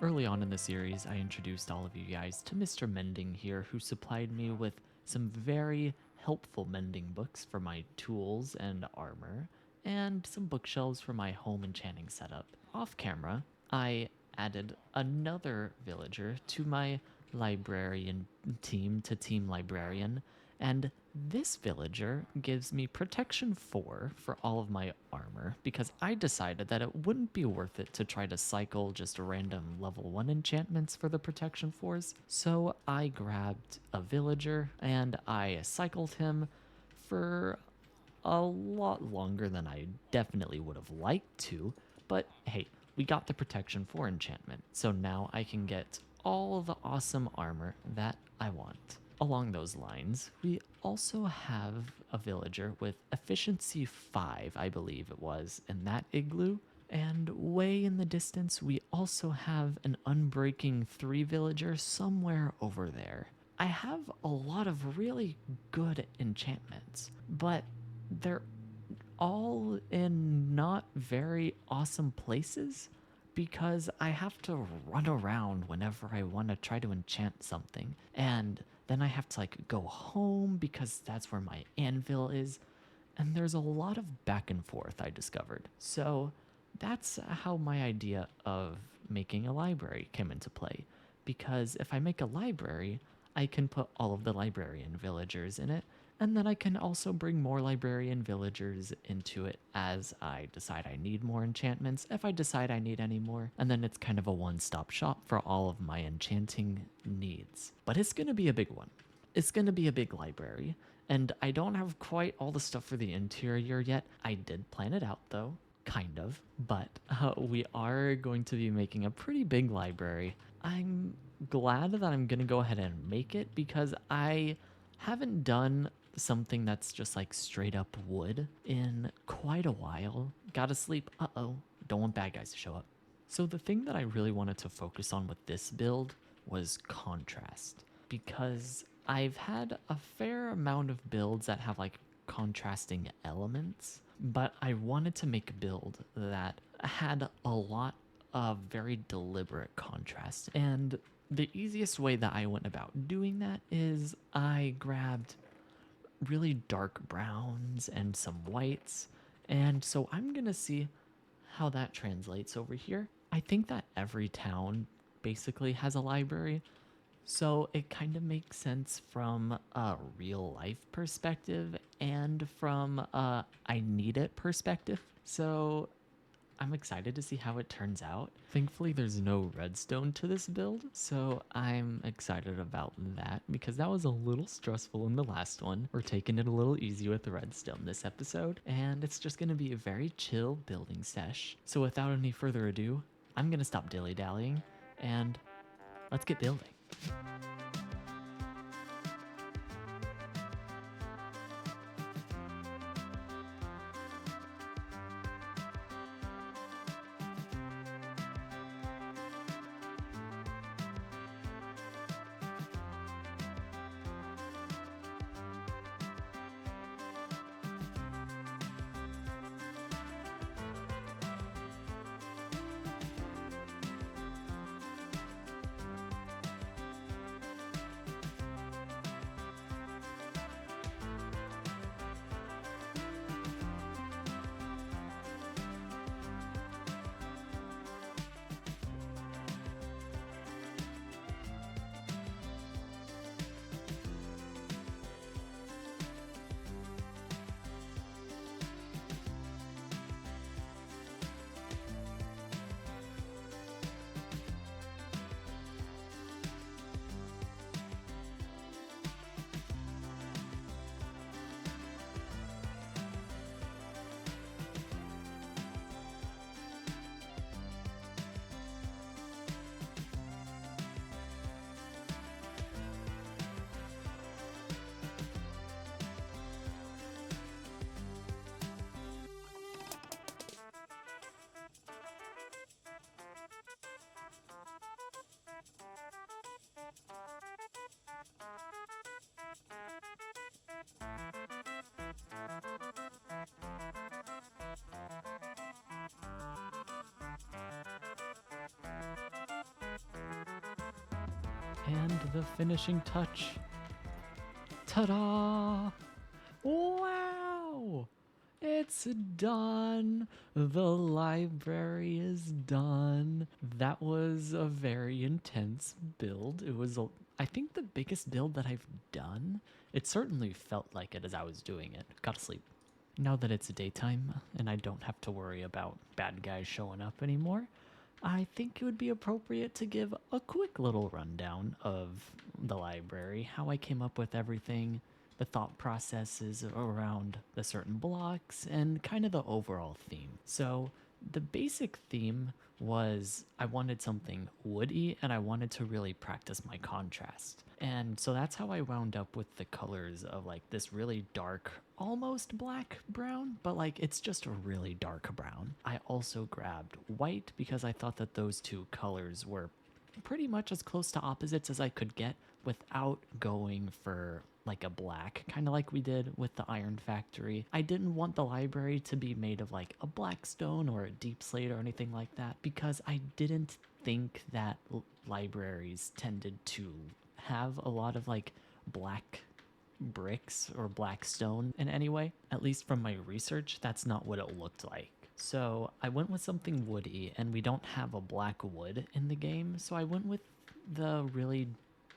Early on in the series, I introduced all of you guys to Mr. Mending here, who supplied me with some very helpful mending books for my tools and armor, and some bookshelves for my home enchanting setup. Off camera, I added another villager to my librarian team, to Team Librarian, and this villager gives me protection 4 for all of my armor because I decided that it wouldn't be worth it to try to cycle just random level 1 enchantments for the protection 4s. So I grabbed a villager and I cycled him for a lot longer than I definitely would have liked to, but hey, we got the protection 4 enchantment, so now I can get all the awesome armor that I want. Along those lines, we also have a villager with efficiency 5, I believe it was, in that igloo. And way in the distance, we also have an unbreaking 3 villager somewhere over there. I have a lot of really good enchantments, but they're all in not very awesome places because I have to run around whenever I want to try to enchant something. And then I have to go home because that's where my anvil is. And there's a lot of back and forth I discovered. So that's how my idea of making a library came into play. Because if I make a library, I can put all of the librarian villagers in it, and then I can also bring more librarian villagers into it as I decide I need more enchantments, if I decide I need any more, and then it's kind of a one-stop shop for all of my enchanting needs. But it's gonna be a big one. It's gonna be a big library, and I don't have quite all the stuff for the interior yet. I did plan it out though, kind of, but we are going to be making a pretty big library. I'm glad that I'm gonna go ahead and make it because I haven't done something that's just straight up wood in quite a while. Gotta sleep. Uh-oh. Don't want bad guys to show up. So the thing that I really wanted to focus on with this build was contrast, because I've had a fair amount of builds that have contrasting elements, but I wanted to make a build that had a lot of very deliberate contrast. And the easiest way that I went about doing that is I grabbed really dark browns and some whites. And so I'm going to see how that translates over here. I think that every town basically has a library. So it kind of makes sense from a real life perspective and from a I need it perspective. So I'm excited to see how it turns out. Thankfully, there's no redstone to this build, so I'm excited about that because that was a little stressful in the last one. We're taking it a little easy with the redstone this episode, and it's just gonna be a very chill building sesh. So without any further ado, I'm gonna stop dilly-dallying, and let's get building. And the finishing touch. Ta-da! Wow! It's done. The library is done. That was a very intense build. It was, I think, the biggest build that I've done. It certainly felt like it as I was doing it. Gotta sleep. Now that it's daytime and I don't have to worry about bad guys showing up anymore, I think it would be appropriate to give a quick little rundown of the library, how I came up with everything, the thought processes around the certain blocks, and kind of the overall theme. So the basic theme was I wanted something woody and I wanted to really practice my contrast. And so that's how I wound up with the colors of like this really dark, almost black brown, but like it's just a really dark brown. I also grabbed white because I thought that those two colors were pretty much as close to opposites as I could get without going for like a black, kind of like we did with the Iron Factory. I didn't want the library to be made of like a black stone or a deep slate or anything like that because I didn't think that libraries tended to have a lot of like black bricks or black stone in any way. At least from my research, that's not what it looked like. So I went with something woody, and we don't have a black wood in the game, so I went with the really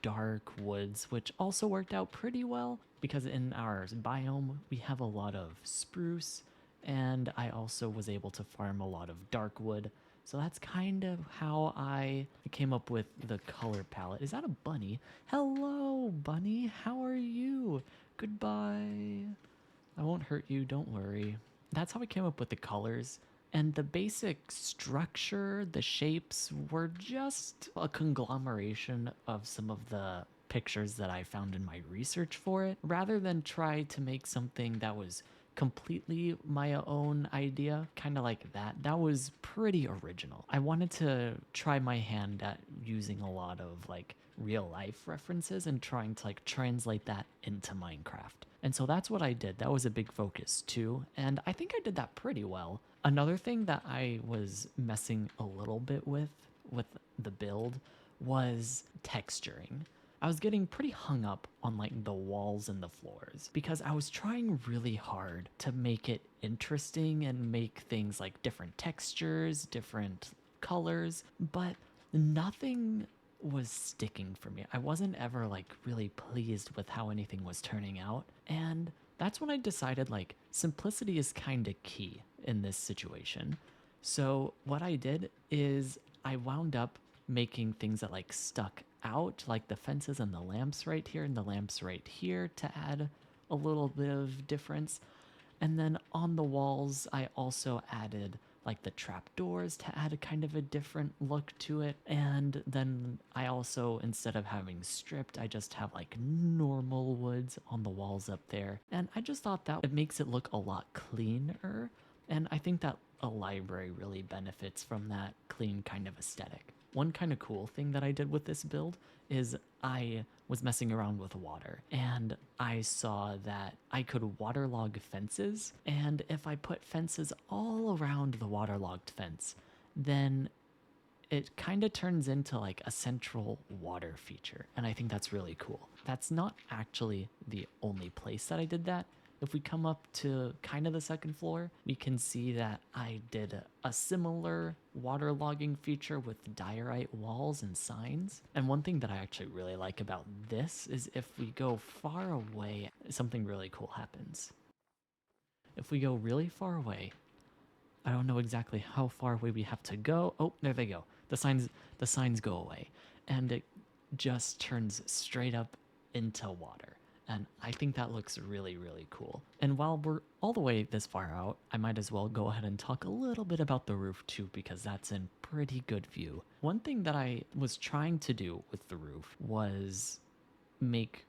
dark woods, which also worked out pretty well because in our biome we have a lot of spruce, and I also was able to farm a lot of dark wood. So that's kind of how I came up with the color palette. Is that a bunny? Hello, bunny. How are you? Goodbye. I won't hurt you, don't worry. That's how I came up with the colors. And the basic structure, the shapes, were just a conglomeration of some of the pictures that I found in my research for it, rather than try to make something that was completely my own idea, kind of like that. That was pretty original. I wanted to try my hand at using a lot of like real life references and trying to like translate that into Minecraft. And so that's what I did. That was a big focus too. And I think I did that pretty well. Another thing that I was messing a little bit with the build was texturing. I was getting pretty hung up on like the walls and the floors because I was trying really hard to make it interesting and make things like different textures, different colors, but nothing was sticking for me. I wasn't ever like really pleased with how anything was turning out. And that's when I decided like simplicity is kind of key in this situation. So what I did is I wound up making things that like stuck out, like the fences and the lamps right here and the lamps right here to add a little bit of difference. And then on the walls, I also added like the trapdoors to add a kind of a different look to it. And then I also, instead of having stripped, I just have like normal woods on the walls up there. And I just thought that it makes it look a lot cleaner. And I think that a library really benefits from that clean kind of aesthetic. One kind of cool thing that I did with this build is I was messing around with water and I saw that I could waterlog fences, and if I put fences all around the waterlogged fence, then it kind of turns into like a central water feature, and I think that's really cool. That's not actually the only place that I did that. If we come up to kind of the second floor, we can see that I did a similar waterlogging feature with diorite walls and signs. And one thing that I actually really like about this is if we go far away, something really cool happens. If we go really far away, I don't know exactly how far away we have to go. Oh, there they go. The signs go away, and it just turns straight up into water. And I think that looks really, really cool. And while we're all the way this far out, I might as well go ahead and talk a little bit about the roof too, because that's in pretty good view. One thing that I was trying to do with the roof was make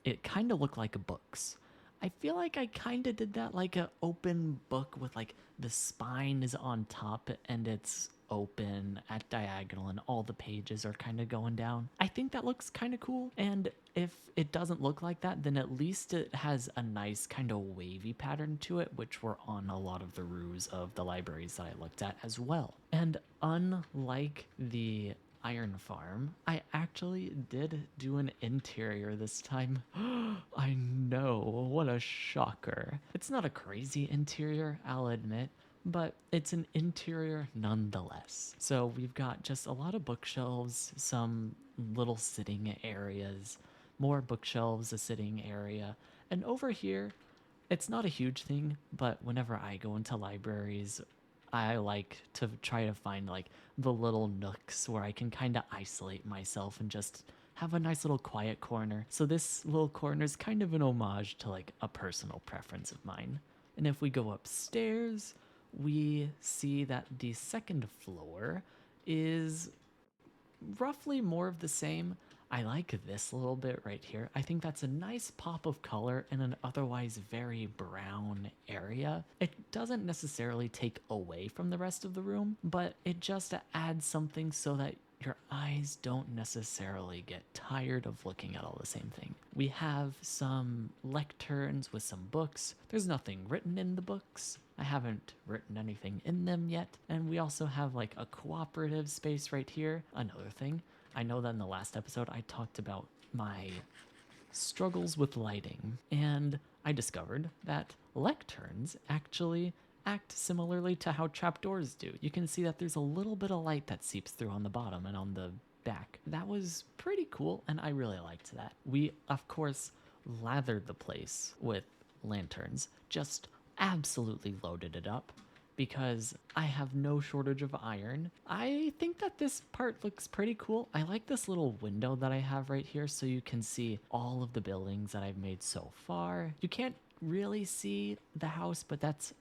it kind of look like books. I feel like I kind of did that like an open book with like the spine is on top and it's open at diagonal and all the pages are kind of going down. I think that looks kind of cool. And if it doesn't look like that, then at least it has a nice kind of wavy pattern to it, which were on a lot of the roofs of the libraries that I looked at as well. And unlike the iron farm, I actually did do an interior this time. I know, what a shocker. It's not a crazy interior, I'll admit, but it's an interior nonetheless. So we've got just a lot of bookshelves, some little sitting areas, more bookshelves, a sitting area, and over here, it's not a huge thing, but whenever I go into libraries, I like to try to find like the little nooks where I can kind of isolate myself and just have a nice little quiet corner. So this little corner is kind of an homage to like a personal preference of mine. And if we go upstairs, we see that the second floor is roughly more of the same. I like this little bit right here. I think that's a nice pop of color in an otherwise very brown area. It doesn't necessarily take away from the rest of the room, but it just adds something so that your eyes don't necessarily get tired of looking at all the same thing. We have some lecterns with some books. There's nothing written in the books. I haven't written anything in them yet. And we also have like a cooperative space right here. Another thing, I know that in the last episode I talked about my struggles with lighting, and I discovered that lecterns actually act similarly to how trapdoors do. You can see that there's a little bit of light that seeps through on the bottom and on the back. That was pretty cool, and I really liked that. We, of course, lathered the place with lanterns, just absolutely loaded it up because I have no shortage of iron. I think that this part looks pretty cool. I like this little window that I have right here so you can see all of the buildings that I've made so far. You can't really see the house, but that's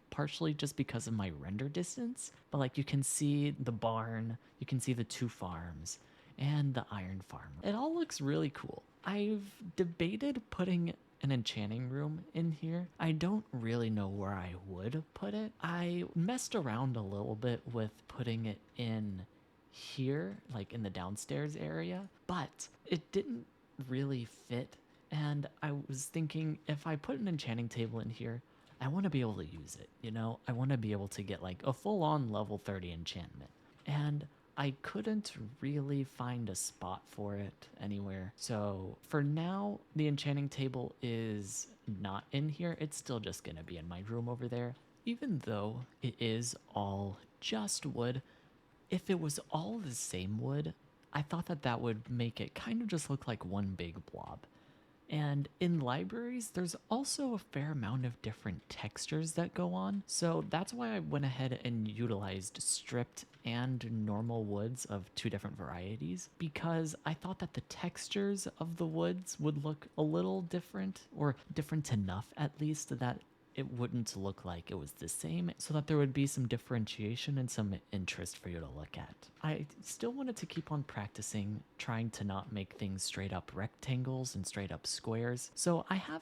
partially just because of my render distance. But like you can see the barn, you can see the 2 farms, and the iron farm. It all looks really cool. I've debated putting an enchanting room in here. I don't really know where I would put it. I messed around a little bit with putting it in here, like in the downstairs area, but it didn't really fit. And I was thinking if I put an enchanting table in here, I want to be able to use it, you know? I want to be able to get like a full-on level 30 enchantment. And I couldn't really find a spot for it anywhere. So for now, the enchanting table is not in here. It's still just gonna be in my room over there. Even though it is all just wood, if it was all the same wood, I thought that that would make it kind of just look like one big blob. And in libraries, there's also a fair amount of different textures that go on. So that's why I went ahead and utilized stripped and normal woods of 2 different varieties, because I thought that the textures of the woods would look a little different, or different enough at least, that it wouldn't look like it was the same, so that there would be some differentiation and some interest for you to look at. I still wanted to keep on practicing, trying to not make things straight up rectangles and straight up squares. So I have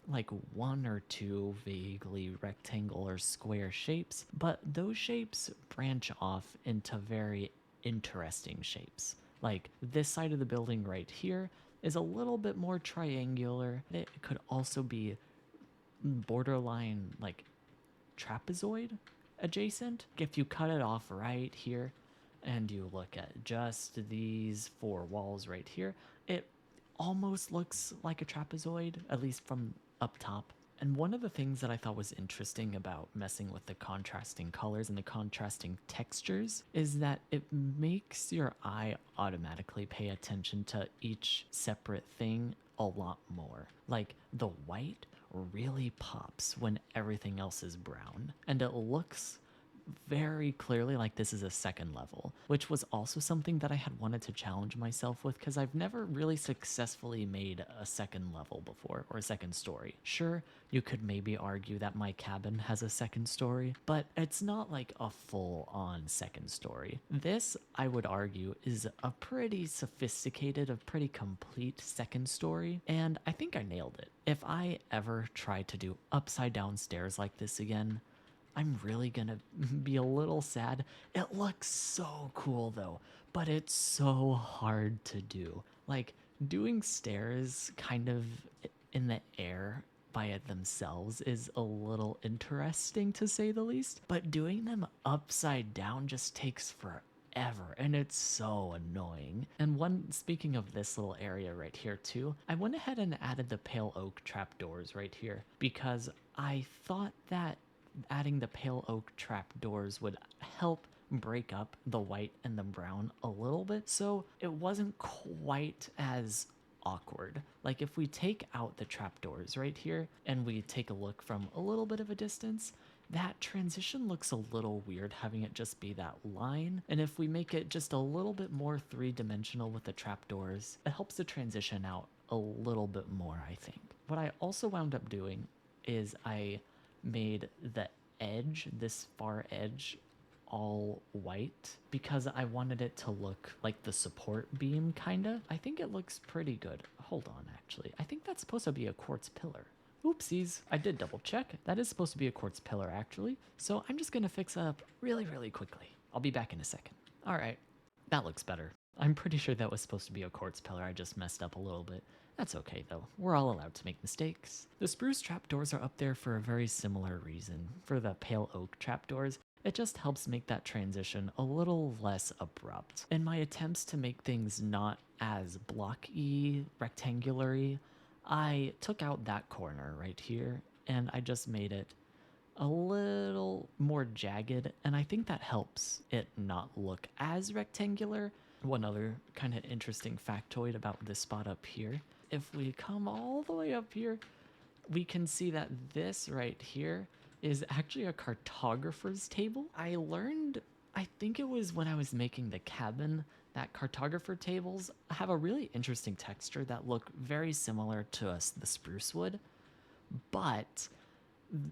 like 1 or 2 vaguely rectangle or square shapes, but those shapes branch off into very interesting shapes. Like this side of the building right here is a little bit more triangular. It could also be borderline like trapezoid adjacent. If you cut it off right here and you look at just these 4 walls right here, it almost looks like a trapezoid, at least from up top. And one of the things that I thought was interesting about messing with the contrasting colors and the contrasting textures is that it makes your eye automatically pay attention to each separate thing a lot more. Like the white really pops when everything else is brown, and it looks very clearly like this is a second level, which was also something that I had wanted to challenge myself with, because I've never really successfully made a second level before, or a second story. Sure, you could maybe argue that my cabin has a second story, but it's not like a full-on second story. This, I would argue, is a pretty sophisticated, a pretty complete second story, and I think I nailed it. If I ever try to do upside down stairs like this again, I'm really gonna be a little sad. It looks so cool though, but it's so hard to do. Like, doing stairs kind of in the air by it themselves is a little interesting to say the least, but doing them upside down just takes ever, and it's so annoying. And speaking of this little area right here too, I went ahead and added the pale oak trapdoors right here because I thought that adding the pale oak trapdoors would help break up the white and the brown a little bit, so it wasn't quite as awkward. Like if we take out the trapdoors right here and we take a look from a little bit of a distance, that transition looks a little weird having it just be that line. And if we make it just a little bit more three-dimensional with the trapdoors, it helps the transition out a little bit more, I think. What I also wound up doing is I made the edge, this far edge, all white because I wanted it to look like the support beam, kinda. I think it looks pretty good. Hold on, actually. I think that's supposed to be a quartz pillar. Oopsies, I did double check. That is supposed to be a quartz pillar, actually. So I'm just gonna fix up really, really quickly. I'll be back in a second. All right, that looks better. I'm pretty sure that was supposed to be a quartz pillar. I just messed up a little bit. That's okay though, we're all allowed to make mistakes. The spruce trapdoors are up there for a very similar reason. For the pale oak trapdoors, it just helps make that transition a little less abrupt. In my attempts to make things not as blocky, rectangular-y, I took out that corner right here and I just made it a little more jagged, and I think that helps it not look as rectangular. One other kind of interesting factoid about this spot up here, if we come all the way up here, we can see that this right here is actually a cartographer's table. I learned, I think it was when I was making the cabin, that cartographer tables have a really interesting texture that look very similar to the spruce wood, but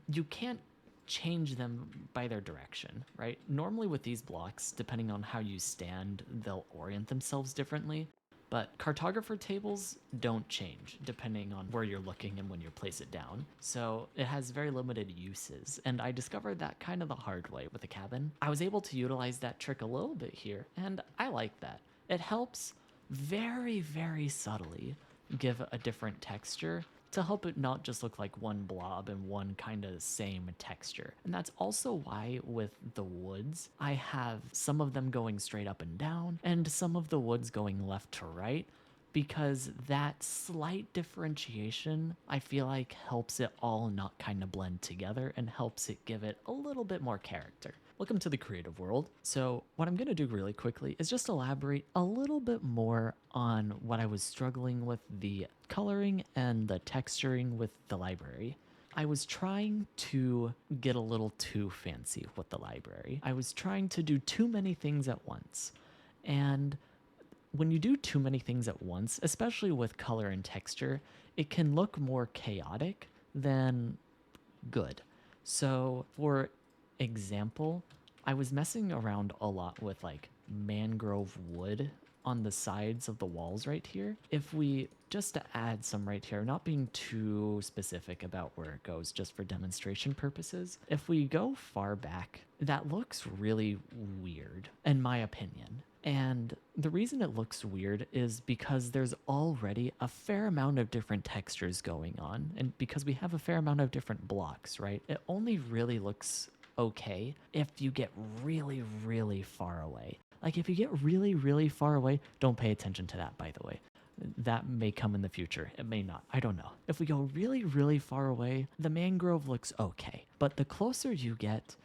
you can't change them by their direction, right? Normally with these blocks, depending on how you stand, they'll orient themselves differently. But cartographer tables don't change depending on where you're looking and when you place it down. So it has very limited uses. And I discovered that kind of the hard way with the cabin. I was able to utilize that trick a little bit here, and I like that. It helps very, very subtly give a different texture to help it not just look like one blob and one kind of same texture. And that's also why with the woods, I have some of them going straight up and down and some of the woods going left to right, because that slight differentiation, I feel like, helps it all not kind of blend together and helps it give it a little bit more character. Welcome to the creative world. So what I'm gonna do really quickly is just elaborate a little bit more on what I was struggling with the coloring and the texturing with the library. I was trying to get a little too fancy with the library. I was trying to do too many things at once. And when you do too many things at once, especially with color and texture, it can look more chaotic than good. So for example, I was messing around a lot with like mangrove wood on the sides of the walls right here. If we, just to add some right here, not being too specific about where it goes, just for demonstration purposes, if we go far back, that looks really weird, in my opinion. And the reason it looks weird is because there's already a fair amount of different textures going on, and because we have a fair amount of different blocks, right? It only really looks okay if you get really, really far away. Like if you get really, really far away, don't pay attention to that, by the way. That may come in the future. It may not. I don't know. If we go really, really far away, the mangrove looks okay. But the closer you get,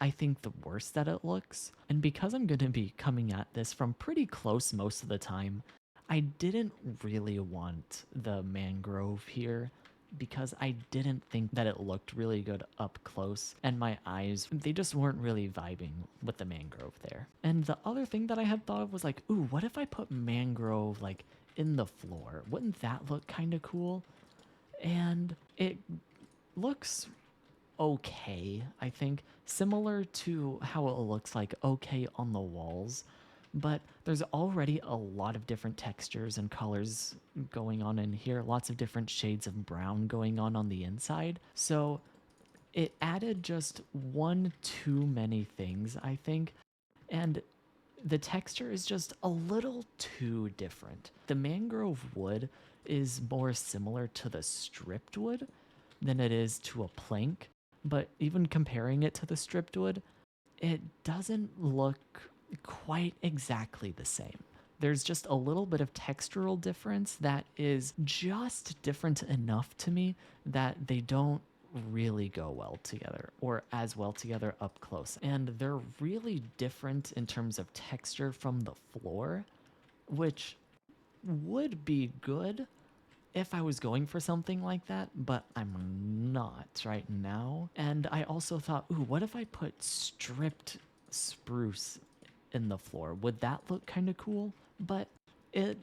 I think the worse that it looks. And because I'm going to be coming at this from pretty close most of the time, I didn't really want the mangrove here because I didn't think that it looked really good up close, and my eyes, they just weren't really vibing with the mangrove there. And the other thing that I had thought of was like, ooh, what if I put mangrove like in the floor? Wouldn't that look kind of cool? And it looks okay, I think, similar to how it looks like okay on the walls, but there's already a lot of different textures and colors going on in here, lots of different shades of brown going on the inside. So it added just one too many things, I think, and the texture is just a little too different. The mangrove wood is more similar to the stripped wood than it is to a plank, but even comparing it to the stripped wood, it doesn't look quite exactly the same. There's just a little bit of textural difference that is just different enough to me that they don't really go well together or as well together up close. And they're really different in terms of texture from the floor, which would be good if I was going for something like that, but I'm not right now. And I also thought, ooh, what if I put stripped spruce in the floor? Would that look kind of cool? But it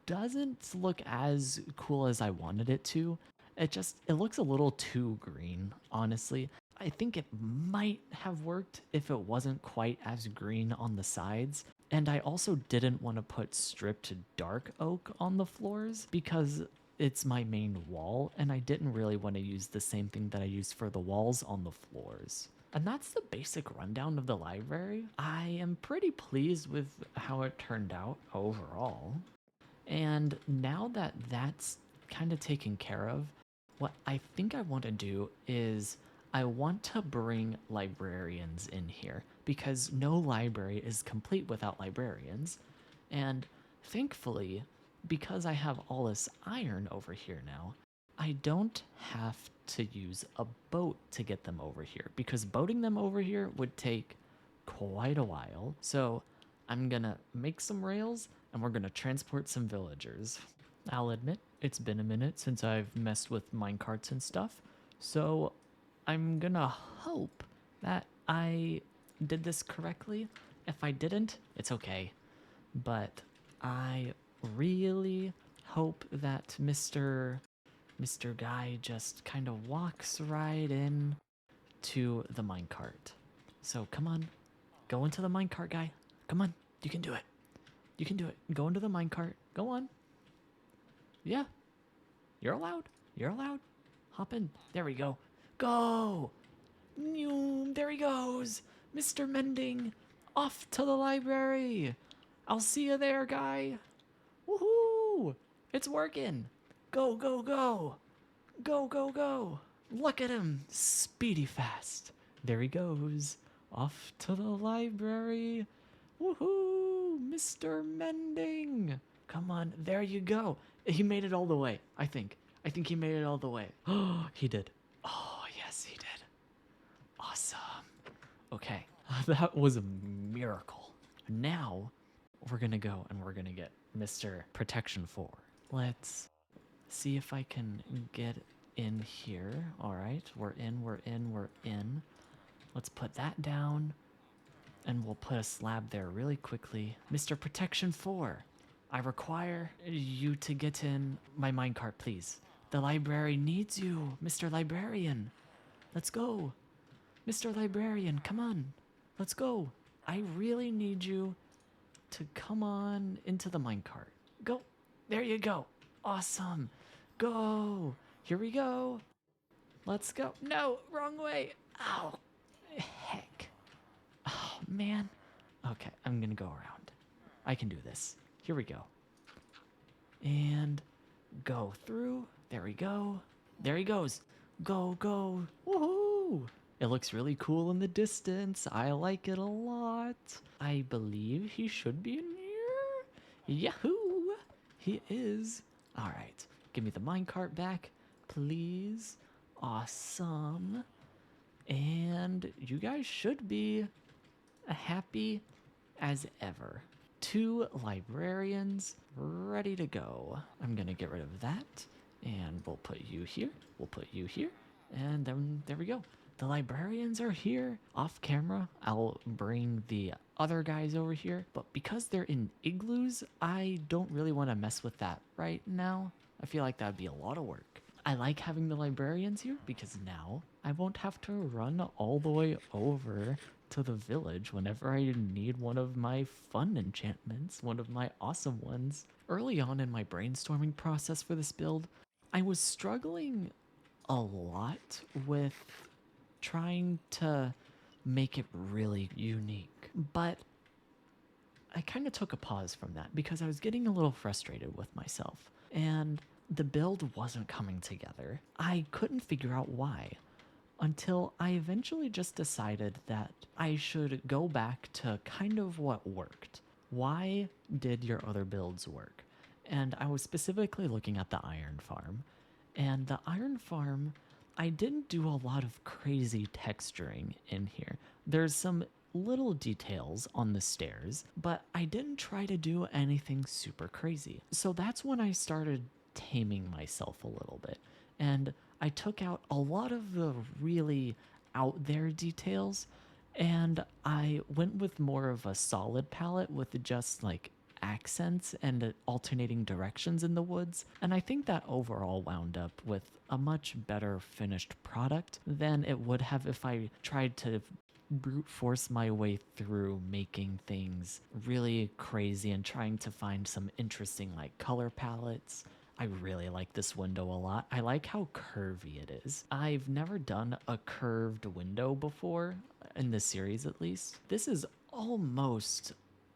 doesn't look as cool as I wanted it to. It looks a little too green, honestly. I think it might have worked if it wasn't quite as green on the sides. And I also didn't want to put stripped dark oak on the floors because it's my main wall, and I didn't really want to use the same thing that I used for the walls on the floors. And that's the basic rundown of the library. I am pretty pleased with how it turned out overall. And now that that's kind of taken care of, what I think I want to do is I want to bring librarians in here because no library is complete without librarians. And thankfully, because I have all this iron over here now, I don't have to use a boat to get them over here because boating them over here would take quite a while. So I'm gonna make some rails and we're gonna transport some villagers. I'll admit, it's been a minute since I've messed with minecarts and stuff, so I'm gonna hope that I did this correctly. If I didn't, it's okay. But I really hope that Mr. Guy just kind of walks right in to the minecart. So come on, go into the minecart, guy. Come on, you can do it. You can do it. Go into the minecart. Go on. Yeah, you're allowed. You're allowed. Hop in. There we go. Go! There he goes. Mr. Mending. Off to the library. I'll see you there, guy. Woohoo! It's working. Go, go, go. Go, go, go. Look at him. Speedy fast. There he goes. Off to the library. Woohoo! Mr. Mending. Come on. There you go. He made it all the way, I think. I think he made it all the way. Oh, he did. Oh, yes, he did. Awesome. Okay. That was a miracle. Now, we're going to go and we're going to get Mr. Protection 4. Let's see if I can get in here. All right. We're in, we're in, we're in. Let's put that down. And we'll put a slab there really quickly. Mr. Protection 4. I require you to get in my minecart, please. The library needs you, Mr. Librarian. Let's go. Mr. Librarian, come on. Let's go. I really need you to come on into the minecart. Go. There you go. Awesome. Go. Here we go. Let's go. No, wrong way. Ow. Heck. Oh, man. Okay, I'm going to go around. I can do this. Here we go. And go through. There we go. There he goes. Go, go. Woohoo! It looks really cool in the distance. I like it a lot. I believe he should be in here. Yahoo! He is. All right. Give me the minecart back, please. Awesome. And you guys should be happy as ever. 2 librarians ready to go. I'm gonna get rid of that and we'll put you here. We'll put you here. And then there we go. The librarians are here. Off camera, I'll bring the other guys over here. But because they're in igloos, I don't really want to mess with that right now. I feel like that'd be a lot of work. I like having the librarians here because now I won't have to run all the way over to the village whenever I need one of my fun enchantments, one of my awesome ones. Early on in my brainstorming process for this build, I was struggling a lot with trying to make it really unique. But I kind of took a pause from that because I was getting a little frustrated with myself and the build wasn't coming together. I couldn't figure out why. until I eventually just decided that I should go back to kind of what worked. Why did your other builds work? And I was specifically looking at the iron farm. And the iron farm, I didn't do a lot of crazy texturing in here. There's some little details on the stairs, but I didn't try to do anything super crazy. So that's when I started taming myself a little bit. And I took out a lot of the really out there details and I went with more of a solid palette with just like accents and alternating directions in the woods. And I think that overall wound up with a much better finished product than it would have if I tried to brute force my way through making things really crazy and trying to find some interesting like color palettes. I really like this window a lot. I like how curvy it is. I've never done a curved window before, in this series at least. This is almost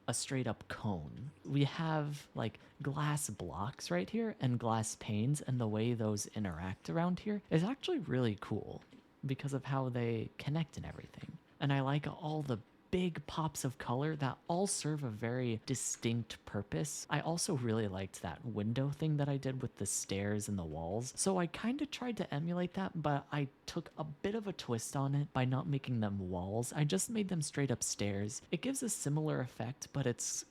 a straight up cone. We have like glass blocks right here and glass panes, and the way those interact around here is actually really cool because of how they connect and everything. And I like all the big pops of color that all serve a very distinct purpose. I also really liked that window thing that I did with the stairs and the walls. So I kind of tried to emulate that, but I took a bit of a twist on it by not making them walls. I just made them straight up stairs. It gives a similar effect, but it's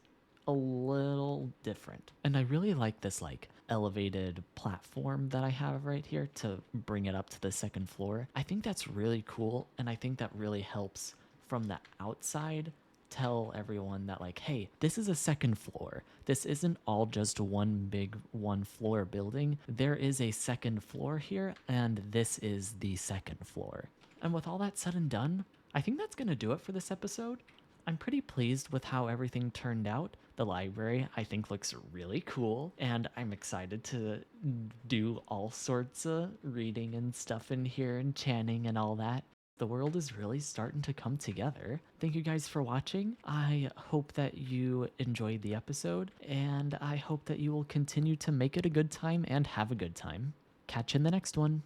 a little different. And I really like this like elevated platform that I have right here to bring it up to the second floor. I think that's really cool, and I think that really helps from the outside tell everyone that like, hey, this is a second floor. This isn't all just one big one floor building. There is a second floor here, and this is the second floor. And with all that said and done, I think that's gonna do it for this episode. I'm pretty pleased with how everything turned out. The library, I think, looks really cool, and I'm excited to do all sorts of reading and stuff in here and chanting and all that. The world is really starting to come together. Thank you guys for watching. I hope that you enjoyed the episode, and I hope that you will continue to make it a good time and have a good time. Catch you in the next one.